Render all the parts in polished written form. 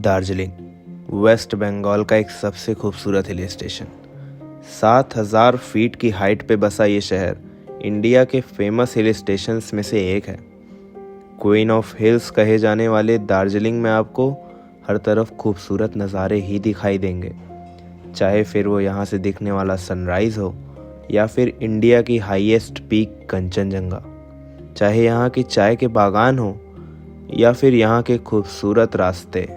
Darjeeling waste Bengal का एक सबसे खूबसूरत हिल स्टेशन। 7,000 फीट की हाइट पे बसा ये शहर इंडिया के फेमस हिल स्टेशंस में से एक है। क्वीन ऑफ हिल्स कहे जाने वाले दार्जिलिंग में आपको हर तरफ खूबसूरत नज़ारे ही दिखाई देंगे, चाहे फिर वो यहाँ से दिखने वाला सनराइज़ हो या फिर इंडिया की हाईएस्ट पीक कंचनजंगा, चाहे यहाँ की चाय के बागान हो या फिर यहाँ के खूबसूरत रास्ते।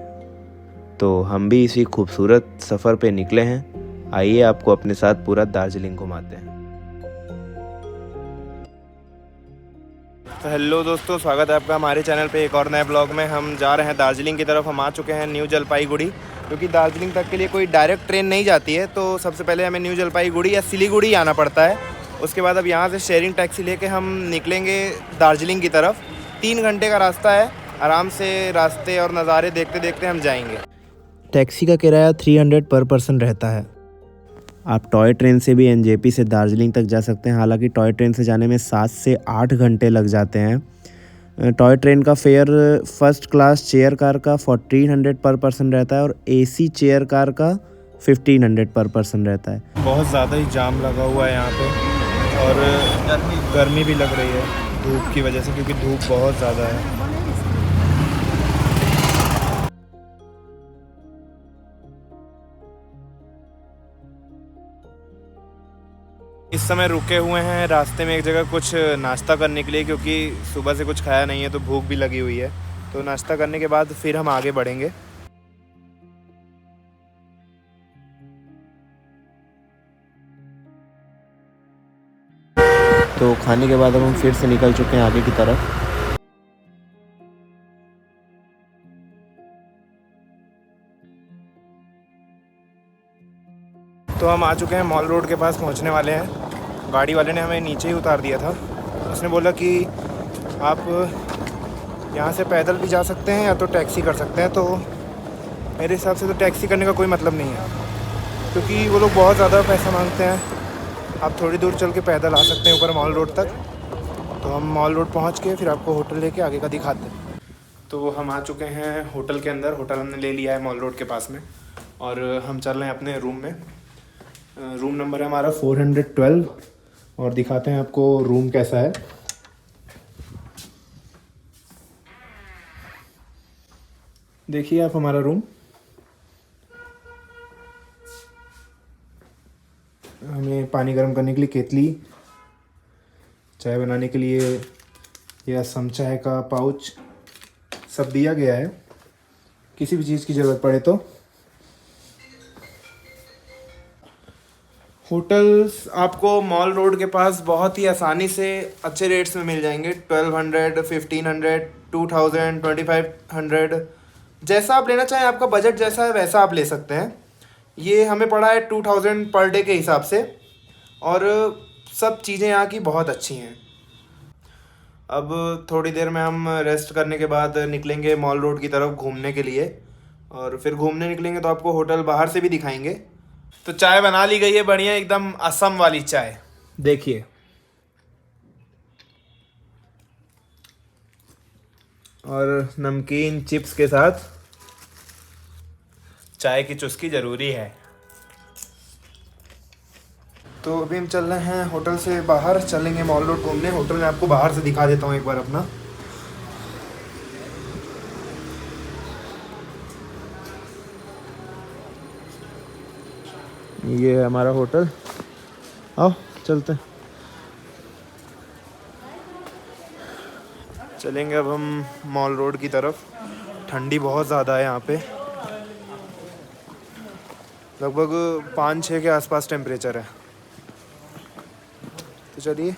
तो हम भी इसी खूबसूरत सफ़र पे निकले हैं। आइए आपको अपने साथ पूरा दार्जिलिंग घुमाते हैं। तो हेलो दोस्तों, स्वागत है आपका हमारे चैनल पे एक और नए ब्लॉग में। हम जा रहे हैं दार्जिलिंग की तरफ। हम आ चुके हैं न्यू जलपाईगुड़ी, क्योंकि दार्जिलिंग तक के लिए कोई डायरेक्ट ट्रेन नहीं जाती है, तो सबसे पहले हमें न्यू जलपाईगुड़ी या सिलीगुड़ी आना पड़ता है। उसके बाद अब यहाँ से शेयरिंग टैक्सी लेके हम निकलेंगे दार्जिलिंग की तरफ। 3 घंटे का रास्ता है, आराम से रास्ते और नज़ारे देखते देखते हम जाएंगे। टैक्सी का किराया 300 पर पर्सन रहता है। आप टॉय ट्रेन से भी एनजेपी से दार्जिलिंग तक जा सकते हैं। हालांकि टॉय ट्रेन से जाने में 7 से 8 घंटे लग जाते हैं। टॉय ट्रेन का fair first class chair car का 1400 पर पर्सन रहता है और एसी चेयर कार का 1500 पर पर्सन रहता है। बहुत ज़्यादा ही जाम लगा हुआ है यहाँ पे और गर्मी भी लग रही है धूप की वजह से, क्योंकि धूप बहुत ज़्यादा है। इस समय रुके हुए हैं रास्ते में एक जगह कुछ नाश्ता करने के लिए, क्योंकि सुबह से कुछ खाया नहीं है तो भूख भी लगी हुई है। तो नाश्ता करने के बाद फिर हम आगे बढ़ेंगे। तो खाने के बाद अब हम फिर से निकल चुके हैं आगे की तरफ। तो हम आ चुके हैं मॉल रोड के पास, पहुंचने वाले हैं। गाड़ी वाले ने हमें नीचे ही उतार दिया था। उसने बोला कि आप यहाँ से पैदल भी जा सकते हैं या तो टैक्सी कर सकते हैं। तो मेरे हिसाब से तो टैक्सी करने का कोई मतलब नहीं है, क्योंकि वो लोग बहुत ज़्यादा पैसा मांगते हैं। आप थोड़ी दूर चल के पैदल आ सकते हैं ऊपर मॉल रोड तक। तो हम मॉल रोड पहुँच के फिर आपको होटल लेके आगे का दिखाते हैं। तो हम आ चुके हैं होटल के अंदर। होटल हमने ले लिया है मॉल रोड के पास में और हम चल रहे हैं अपने रूम में। रूम नंबर है हमारा 412 और दिखाते हैं आपको रूम कैसा है। देखिए आप हमारा रूम। हमें पानी गर्म करने के लिए केतली, चाय बनाने के लिए या असम चाय का पाउच सब दिया गया है, किसी भी चीज़ की ज़रूरत पड़े तो। होटल्स आपको मॉल रोड के पास बहुत ही आसानी से अच्छे रेट्स में मिल जाएंगे। 1200, 1500, 2000, 2500, जैसा आप लेना चाहें, आपका बजट जैसा है वैसा आप ले सकते हैं। ये हमें पड़ा है 2000 पर डे के हिसाब से और सब चीज़ें यहाँ की बहुत अच्छी हैं। अब थोड़ी देर में हम रेस्ट करने के बाद निकलेंगे मॉल रोड की तरफ घूमने के लिए, और फिर घूमने निकलेंगे तो आपको होटल बाहर से भी दिखाएंगे। तो चाय बना ली गई है बढ़िया, एकदम असम वाली चाय। देखिए और नमकीन चिप्स के साथ चाय की चुस्की ज़रूरी है। तो अभी हम चल रहे हैं होटल से बाहर, चलेंगे मॉल रोड घूमने। होटल में आपको बाहर से दिखा देता हूँ एक बार अपना। ये है हमारा होटल। आओ चलते हैं। चलेंगे अब हम मॉल रोड की तरफ। ठंडी बहुत ज़्यादा है यहाँ पे, लगभग 5-6 के आसपास टेम्परेचर है। तो चलिए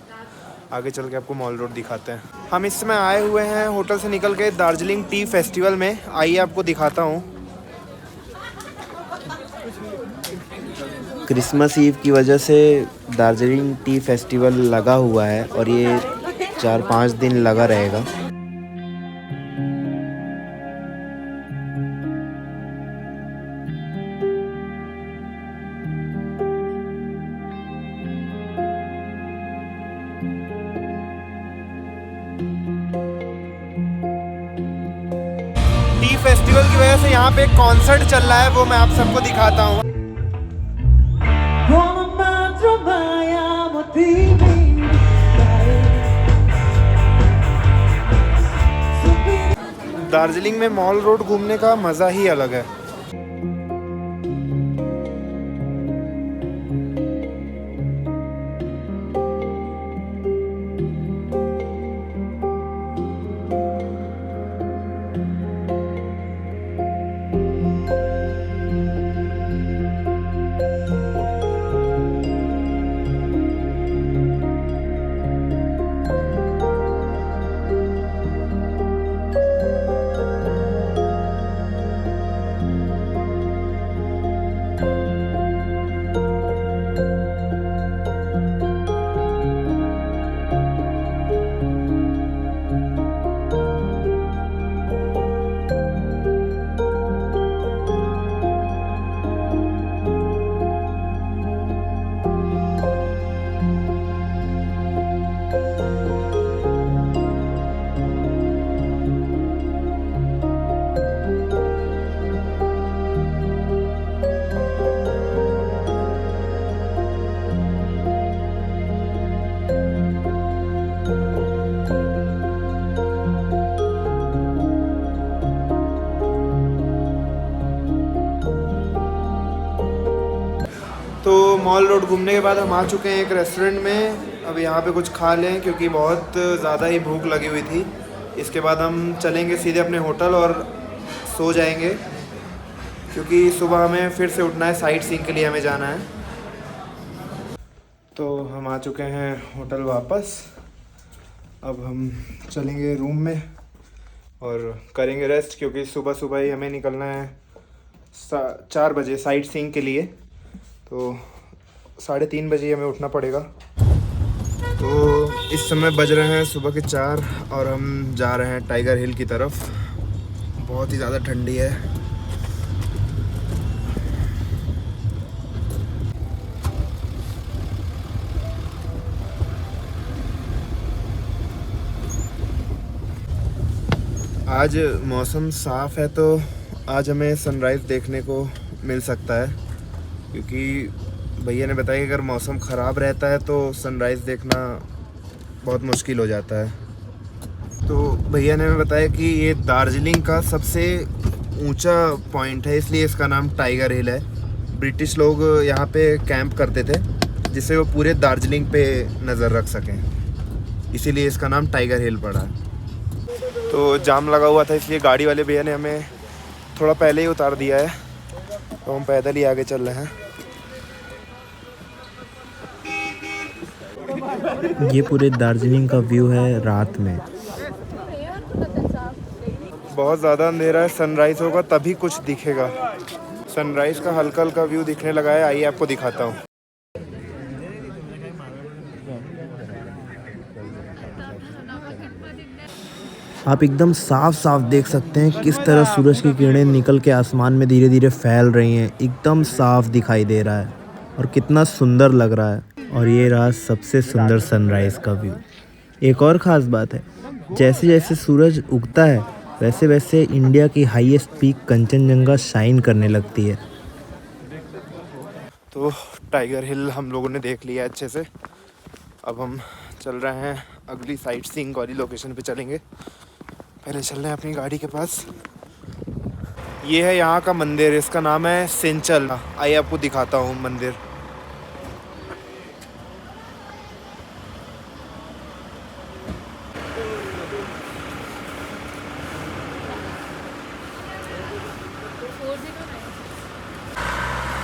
आगे चल के आपको मॉल रोड दिखाते हैं। हम इस समय आए हुए हैं होटल से निकल के दार्जिलिंग टी फेस्टिवल में। आइए आपको दिखाता हूँ। क्रिसमस ईव की वजह से दार्जिलिंग टी फेस्टिवल लगा हुआ है और ये 4-5 दिन लगा रहेगा। फेस्टिवल की वजह से यहाँ पे एक कॉन्सर्ट चल रहा है, वो मैं आप सबको दिखाता हूँ। दार्जिलिंग में मॉल रोड घूमने का मज़ा ही अलग है। तो मॉल रोड घूमने के बाद हम आ चुके हैं एक रेस्टोरेंट में। अब यहाँ पे कुछ खा लें क्योंकि बहुत ज़्यादा ही भूख लगी हुई थी। इसके बाद हम चलेंगे सीधे अपने होटल और सो जाएंगे, क्योंकि सुबह हमें फिर से उठना है, साइट सीइंग के लिए हमें जाना है। तो हम आ चुके हैं होटल वापस। अब हम चलेंगे रूम में और करेंगे रेस्ट, क्योंकि सुबह सुबह ही हमें निकलना है 4 बजे साइट सीइंग के लिए। तो 3:30 बजे हमें उठना पड़ेगा। तो इस समय बज रहे हैं सुबह के 4 और हम जा रहे हैं टाइगर हिल की तरफ। बहुत ही ज़्यादा ठंडी है। आज मौसम साफ़ है, तो आज हमें सनराइज़ देखने को मिल सकता है, क्योंकि भैया ने बताया कि अगर मौसम ख़राब रहता है तो सनराइज़ देखना बहुत मुश्किल हो जाता है। तो भैया ने हमें बताया कि ये दार्जिलिंग का सबसे ऊंचा पॉइंट है, इसलिए इसका नाम टाइगर हिल है। ब्रिटिश लोग यहाँ पे कैंप करते थे, जिससे वो पूरे दार्जिलिंग पे नज़र रख सकें, इसीलिए इसका नाम टाइगर हिल पड़ा। तो जाम लगा हुआ था, इसलिए गाड़ी वाले भैया ने हमें थोड़ा पहले ही उतार दिया है, तो हम पैदल ही आगे चल रहे हैं। ये पूरे दार्जिलिंग का व्यू है रात में। बहुत ज़्यादा अंधेरा है, सनराइज़ होगा तभी कुछ दिखेगा। सनराइज़ का हल्का हल्का व्यू दिखने लगा है, आइए आपको दिखाता हूँ। आप एकदम साफ साफ देख सकते हैं किस तरह सूरज की किरणें निकल के आसमान में धीरे धीरे फैल रही हैं। एकदम साफ दिखाई दे रहा है और कितना सुंदर लग रहा है। और ये रहा सबसे सुंदर सनराइज़ का व्यू। एक और ख़ास बात है, जैसे जैसे सूरज उगता है वैसे वैसे इंडिया की हाईएस्ट पीक कंचनजंगा शाइन करने लगती है। तो टाइगर हिल हम लोगों ने देख लिया अच्छे से। अब हम चल रहे हैं अगली साइट सीइंग वाली लोकेशन पे चलेंगे। पहले चल रहे हैं अपनी गाड़ी के पास। ये है यहाँ का मंदिर, इसका नाम है सिंचल। आइए आपको दिखाता हूँ मंदिर।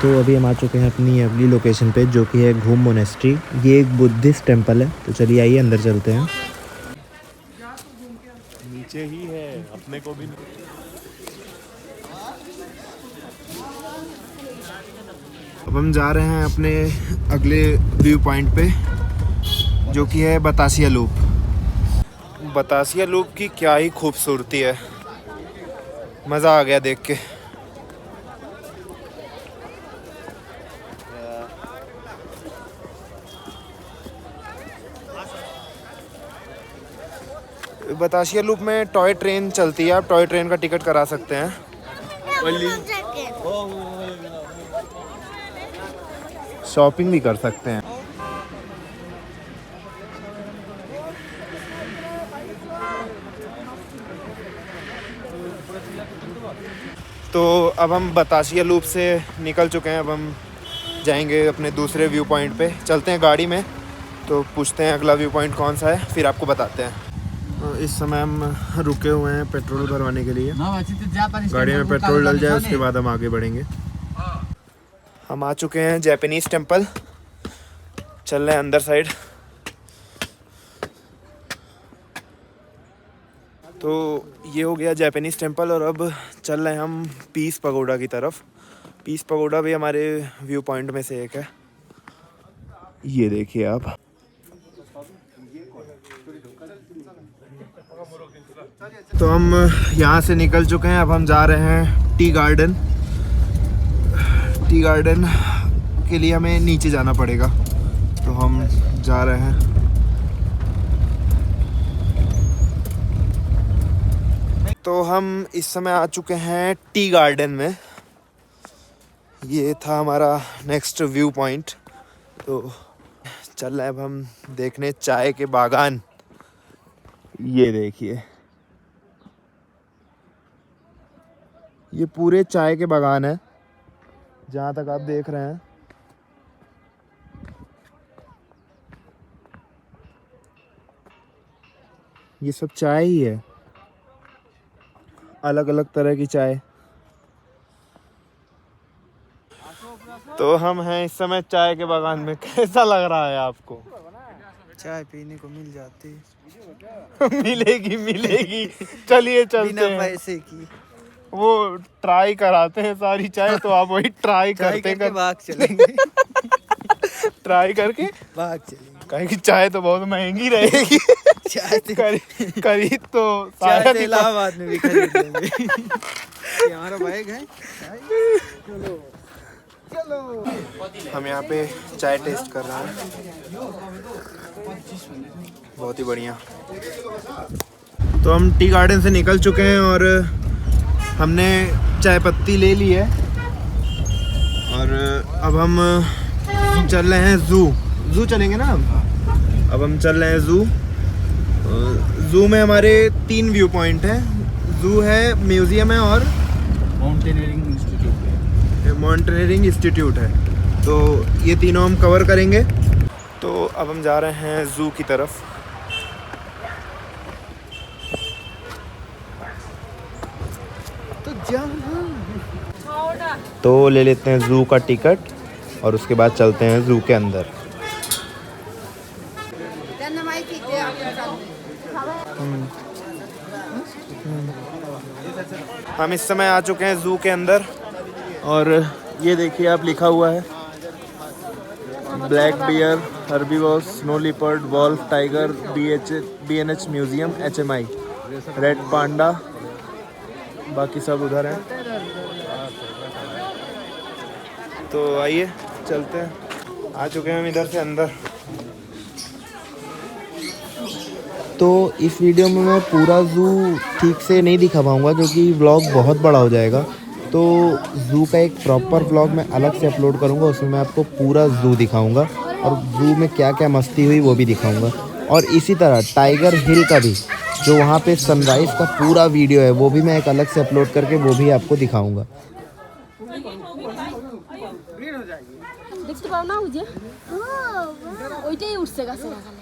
तो अभी हम आ चुके हैं अपनी अगली लोकेशन पे, जो कि है घूम मोनेस्ट्री। ये एक बुद्धिस्ट टेम्पल है। तो चलिए आइए अंदर चलते हैं। नीचे ही है, अपने को भी अब हम जा रहे हैं अपने अगले व्यू पॉइंट पे, जो कि है बतासिया लूप। बतासिया लूप की क्या ही खूबसूरती है, मज़ा आ गया देख के। बतासिया लूप में टॉय ट्रेन चलती है, आप टॉय ट्रेन का टिकट करा सकते हैं। शॉपिंग भी कर सकते हैं। तो अब हम बतासिया लूप से निकल चुके हैं। अब हम जाएंगे अपने दूसरे व्यू पॉइंट पे। चलते हैं गाड़ी में, तो पूछते हैं अगला व्यू पॉइंट कौन सा है, फिर आपको बताते हैं। तो इस समय हम रुके हुए हैं पेट्रोल भरवाने के लिए। गाड़ी में पेट्रोल डल जाए उसके बाद हम आगे बढ़ेंगे। हम आ चुके हैं जापानीज टेम्पल। चल रहे हैं अंदर साइड। तो ये हो गया जापानीज टेम्पल और अब चल रहे हैं हम पीस पगोडा की तरफ। पीस पगोडा भी हमारे व्यू पॉइंट में से एक है। ये देखिए आप। तो हम यहाँ से निकल चुके हैं। अब हम जा रहे हैं टी गार्डन। टी गार्डन के लिए हमें नीचे जाना पड़ेगा, तो हम जा रहे हैं। तो हम इस समय आ चुके हैं टी गार्डन में। ये था हमारा नेक्स्ट व्यू पॉइंट। तो चल रहे हैं अब हम देखने चाय के बागान। ये देखिए, ये पूरे चाय के बागान है जहाँ तक आप देख रहे हैं। ये सब चाय ही है, अलग अलग तरह की चाय। तो हम हैं इस समय चाय के बागान में। कैसा लग रहा है आपको? चाय पीने को मिल जाती मिलेगी मिलेगी। चलिए चलते हैं। पैसे की वो ट्राई कराते हैं सारी चाय, तो आप वही ट्राई करते कर भाग चलेंगे। ट्राई करके भाग चलेंगे। कहीं की चाय तो बहुत महंगी रहेगी। चाय खरीद तो चाय शायद इलाहाबाद में भी खरीद लेंगे। ये हमारा बाइक है। हम यहाँ पे चाय टेस्ट कर रहे हैं। बहुत ही बढ़िया। तो हम टी गार्डन से निकल चुके हैं और हमने चाय पत्ती ले ली है और अब हम चल रहे हैं ज़ू चलेंगे ना। अब हम चल रहे हैं ज़ू में हमारे 3 व्यू पॉइंट हैं। ज़ू है, म्यूज़ियम है और माउंटेनियरिंग इंस्टीट्यूट है। तो ये तीनों हम कवर करेंगे। तो अब हम जा रहे हैं ज़ू की तरफ। तो ले लेते हैं ज़ू का टिकट और उसके बाद चलते हैं ज़ू के अंदर। हम इस समय आ चुके हैं ज़ू के अंदर और ये देखिए आप, लिखा हुआ है black bear, herbivores, snow leopard, wolf, tiger, BNH museum, HMI, red panda, बाकी सब उधर हैं। तो आइए चलते हैं। आ चुके हैं हम इधर से अंदर। तो इस वीडियो में मैं पूरा ज़ू ठीक से नहीं दिखा पाऊँगा क्योंकि व्लॉग बहुत बड़ा हो जाएगा। तो ज़ू का एक प्रॉपर व्लॉग मैं अलग से अपलोड करूँगा, उसमें मैं आपको पूरा ज़ू दिखाऊँगा और ज़ू में क्या क्या मस्ती हुई वो भी दिखाऊँगा। और इसी तरह टाइगर हिल का भी, जो वहाँ पे सनराइज़ का पूरा वीडियो है, वो भी मैं एक अलग से अपलोड करके वो भी आपको दिखाऊँगा। দেখতে পাও না ওই যে ওইটাই উঠছে গাছে লাগালে।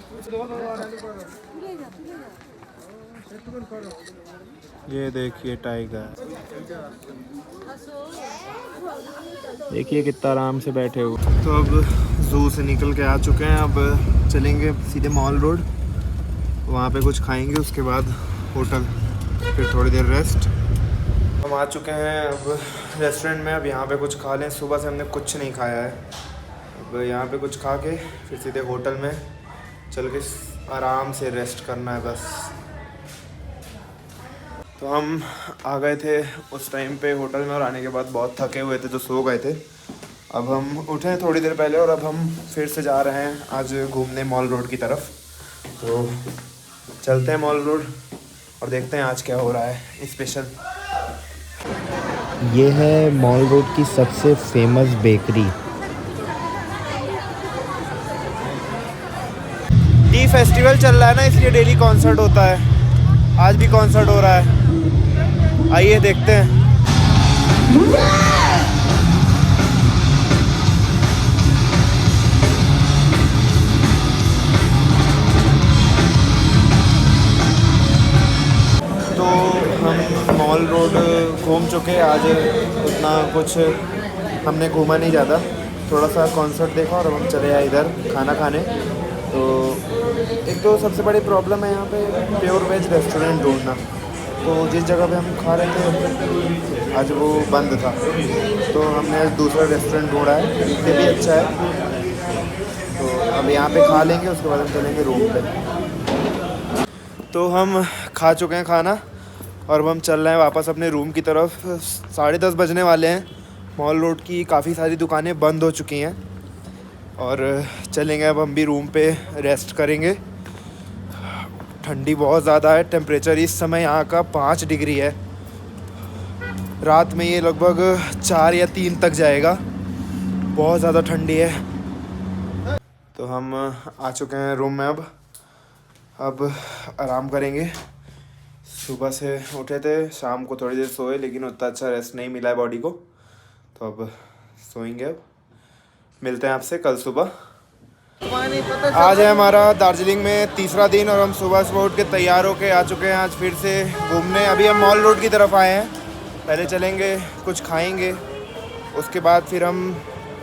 ये देखिए टाइगर, देखिए कितना आराम से बैठे हुए। तो अब ज़ू से निकल के आ चुके हैं। अब चलेंगे सीधे मॉल रोड, वहाँ पे कुछ खाएंगे, उसके बाद होटल, फिर थोड़ी देर रेस्ट। हम आ चुके हैं अब रेस्टोरेंट में। अब यहाँ पे कुछ खा लें, सुबह से हमने कुछ नहीं खाया है। अब यहाँ पे कुछ खा के फिर सीधे होटल में चल के आराम से रेस्ट करना है बस। तो हम आ गए थे उस टाइम पे होटल में और आने के बाद बहुत थके हुए थे तो सो गए थे। अब हम उठे थोड़ी देर पहले और अब हम फिर से जा रहे हैं आज घूमने मॉल रोड की तरफ। तो चलते हैं मॉल रोड और देखते हैं आज क्या हो रहा है स्पेशल। ये है मॉल रोड की सबसे फेमस बेकरी। टी फेस्टिवल चल रहा है ना, इसलिए डेली कॉन्सर्ट होता है। आज भी कॉन्सर्ट हो रहा है, आइए देखते हैं। तो हम मॉल रोड घूम चुके हैं। आज उतना कुछ हमने घूमा नहीं ज़्यादा, थोड़ा सा कॉन्सर्ट देखा और अब हम चले आए इधर खाना खाने। तो एक तो सबसे बड़ी प्रॉब्लम है यहाँ पे प्योर वेज रेस्टोरेंट ढूंढना। तो जिस जगह पे हम खा रहे थे आज वो बंद था, तो हमने आज दूसरा रेस्टोरेंट ढूंढा है, ये भी अच्छा है। तो अब यहाँ पे खा लेंगे, उसके बाद हम चलेंगे रूम पे। तो हम खा चुके हैं खाना और अब हम चल रहे हैं वापस अपने रूम की तरफ। 10:30 बजने वाले हैं। मॉल रोड की काफ़ी सारी दुकानें बंद हो चुकी हैं और चलेंगे अब हम भी रूम पे रेस्ट करेंगे। ठंडी बहुत ज़्यादा है, टेम्परेचर इस समय यहाँ का 5 डिग्री है। रात में ये लगभग 4 या 3 तक जाएगा, बहुत ज़्यादा ठंडी है। तो हम आ चुके हैं रूम में। अब आराम करेंगे। सुबह से उठे थे, शाम को थोड़ी देर सोए, लेकिन उतना अच्छा रेस्ट नहीं मिला है बॉडी को, तो अब सोएंगे। अब मिलते हैं आपसे कल सुबह। आज है हमारा दार्जिलिंग में तीसरा दिन और हम सुबह उठ के तैयार होके आ चुके हैं आज फिर से घूमने। अभी हम मॉल रोड की तरफ आए हैं, पहले चलेंगे कुछ खाएंगे, उसके बाद फिर हम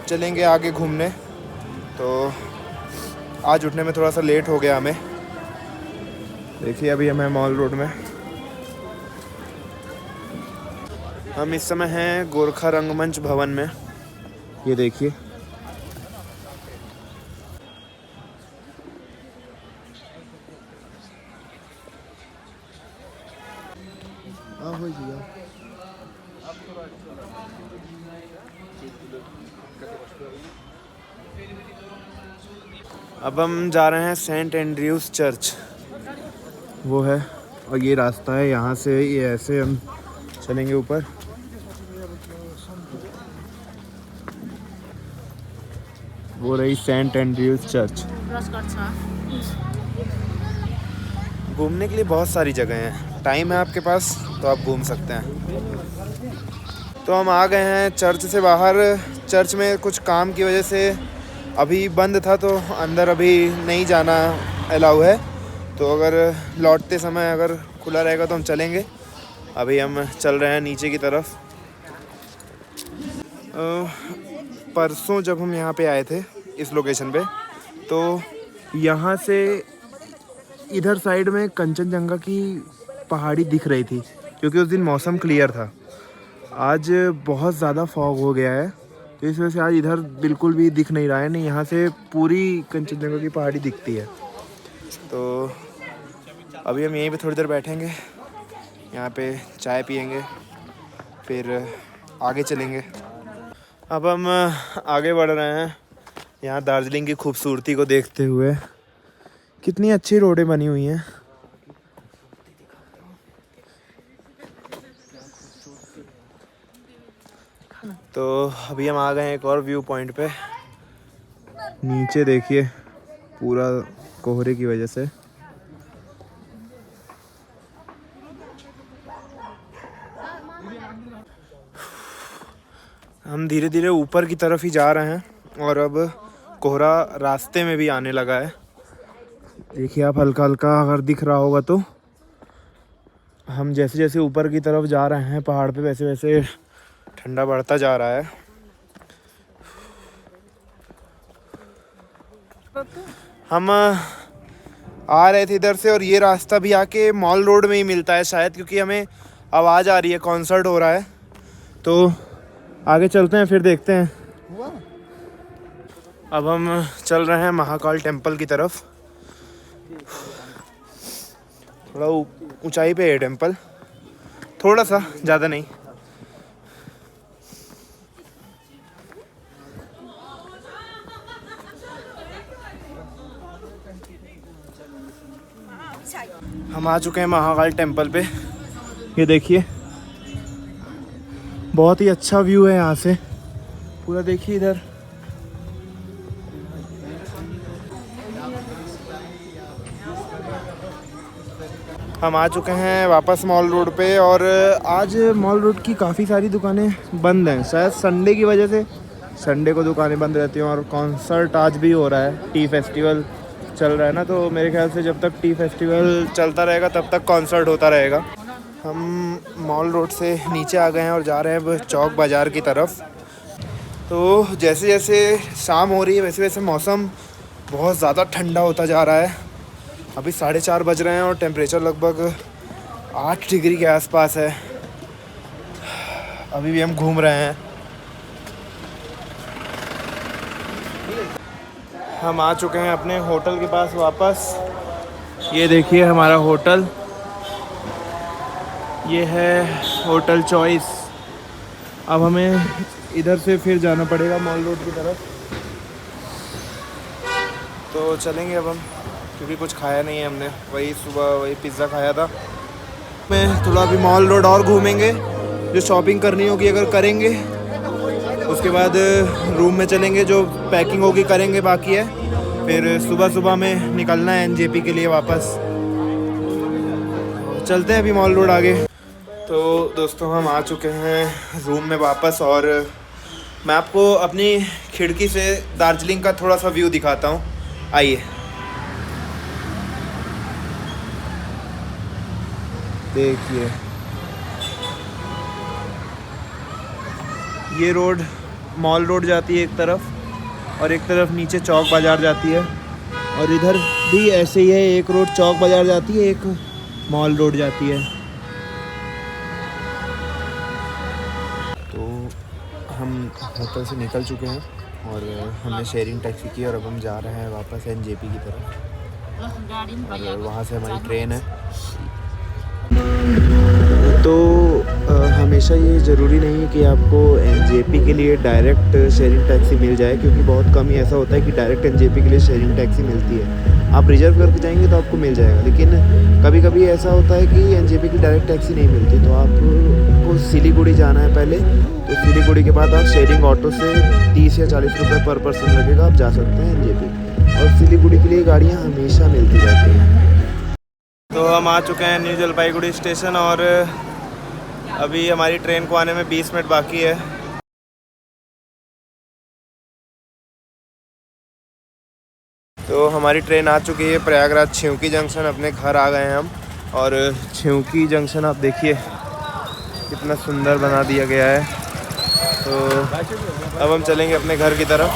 चलेंगे आगे घूमने। तो आज उठने में थोड़ा सा लेट हो गया हमें। देखिए अभी हम हैं मॉल रोड में। हम इस समय हैं गोरखा रंगमंच भवन में, ये देखिए। अब हम जा रहे हैं सेंट एंड्रयूज चर्च, वो है, और ये रास्ता है यहाँ से, ये ऐसे हम चलेंगे ऊपर। वो रही सेंट एंड्रयूज चर्च। घूमने के लिए बहुत सारी जगह हैं, टाइम है आपके पास तो आप घूम सकते हैं। तो हम आ गए हैं चर्च से बाहर। चर्च में कुछ काम की वजह से अभी बंद था, तो अंदर अभी नहीं जाना अलाउ है। तो अगर लौटते समय अगर खुला रहेगा तो हम चलेंगे। अभी हम चल रहे हैं नीचे की तरफ। परसों जब हम यहाँ पे आए थे इस लोकेशन पे, तो यहाँ से इधर साइड में कंचनजंगा की पहाड़ी दिख रही थी, क्योंकि उस दिन मौसम क्लियर था। आज बहुत ज़्यादा फॉग हो गया है, तो इस वजह से आज इधर बिल्कुल भी दिख नहीं रहा है। नहीं, यहाँ से पूरी कंचनजंगा की पहाड़ी दिखती है। तो अभी हम यहीं पे थोड़ी देर बैठेंगे, यहाँ पे चाय पियेंगे, फिर आगे चलेंगे। अब हम आगे बढ़ रहे हैं यहाँ दार्जिलिंग की खूबसूरती को देखते हुए। कितनी अच्छी रोडें बनी हुई हैं। तो अभी हम आ गए हैं एक और व्यू पॉइंट पे। नीचे देखिए, पूरा कोहरे की वजह से। हम धीरे धीरे ऊपर की तरफ ही जा रहे हैं और अब कोहरा रास्ते में भी आने लगा है। देखिए आप, हल्का हल्का अगर दिख रहा होगा तो। हम जैसे जैसे ऊपर की तरफ जा रहे हैं पहाड़ पे, वैसे वैसे ठंडा बढ़ता जा रहा है। हम आ रहे थे इधर से और ये रास्ता भी आके मॉल रोड में ही मिलता है शायद, क्योंकि हमें आवाज़ आ रही है कॉन्सर्ट हो रहा है। तो आगे चलते हैं, फिर देखते हैं। अब हम चल रहे हैं महाकाल टेम्पल की तरफ। थोड़ा ऊंचाई पे है टेम्पल, थोड़ा सा, ज़्यादा नहीं। हम आ चुके हैं महाकाल टेम्पल पे। ये देखिए, बहुत ही अच्छा व्यू है यहाँ से, पूरा देखिए इधर। हम आ चुके हैं वापस मॉल रोड पे, और आज मॉल रोड की काफ़ी सारी दुकानें बंद हैं, शायद संडे की वजह से। संडे को दुकानें बंद रहती हैं, और कॉन्सर्ट आज भी हो रहा है, टी फेस्टिवल चल रहा है ना, तो मेरे ख्याल से जब तक टी फेस्टिवल चलता रहेगा तब तक कॉन्सर्ट होता रहेगा। हम मॉल रोड से नीचे आ गए हैं और जा रहे हैं अब चौक बाज़ार की तरफ। तो जैसे जैसे शाम हो रही है वैसे वैसे मौसम बहुत ज़्यादा ठंडा होता जा रहा है। अभी 4:30 बज रहे हैं और टेम्परेचर लगभग 8 डिग्री के आसपास है। अभी भी हम घूम रहे हैं। हम आ चुके हैं अपने होटल के पास वापस। ये देखिए हमारा होटल, ये है होटल चॉइस। अब हमें इधर से फिर जाना पड़ेगा मॉल रोड की तरफ, तो चलेंगे अब हम, क्योंकि कुछ खाया नहीं है हमने, वही सुबह वही पिज़्ज़ा खाया था। मैं थोड़ा अभी मॉल रोड और घूमेंगे, जो शॉपिंग करनी होगी अगर करेंगे, उसके बाद रूम में चलेंगे, जो पैकिंग होगी करेंगे, बाकी है फिर सुबह सुबह में निकलना है एनजेपी के लिए वापस। चलते हैं अभी मॉल रोड आगे। तो दोस्तों हम आ चुके हैं रूम में वापस, और मैं आपको अपनी खिड़की से दार्जिलिंग का थोड़ा सा व्यू दिखाता हूँ, आइए। देखिए ये रोड मॉल रोड जाती है एक तरफ, और एक तरफ नीचे चौक बाज़ार जाती है, और इधर भी ऐसे ही है, एक रोड चौक बाज़ार जाती है, एक मॉल रोड जाती है। तो हम होटल से निकल चुके हैं और हमने शेयरिंग टैक्सी की, और अब हम जा रहे हैं वापस एनजेपी की तरफ, और वहाँ से हमारी ट्रेन है। तो हमेशा ये ज़रूरी नहीं है कि आपको एनजेपी के लिए डायरेक्ट शेयरिंग टैक्सी मिल जाए, क्योंकि बहुत कम ही ऐसा होता है कि डायरेक्ट एनजेपी के लिए शेयरिंग टैक्सी मिलती है। आप रिजर्व करके जाएंगे तो आपको मिल जाएगा, लेकिन कभी कभी ऐसा होता है कि एनजेपी की डायरेक्ट टैक्सी नहीं मिलती, तो आपको सिलीगुड़ी जाना है पहले। तो सिलीगुड़ी के बाद आप शेयरिंग ऑटो से 30 या 40 रुपये पर पर्सन लगेगा, आप जा सकते हैं एनजेपी, और सिलीगुड़ी के लिए गाड़ियाँ हमेशा मिलती रहती हैं। तो हम आ चुके हैं न्यू जलपाईगुड़ी स्टेशन, और अभी हमारी ट्रेन को आने में 20 मिनट बाकी है। तो हमारी ट्रेन आ चुकी है प्रयागराज छिवकी जंक्शन, अपने घर आ गए हैं हम। और छिवकी जंक्शन आप देखिए कितना सुंदर बना दिया गया है। तो अब हम चलेंगे अपने घर की तरफ।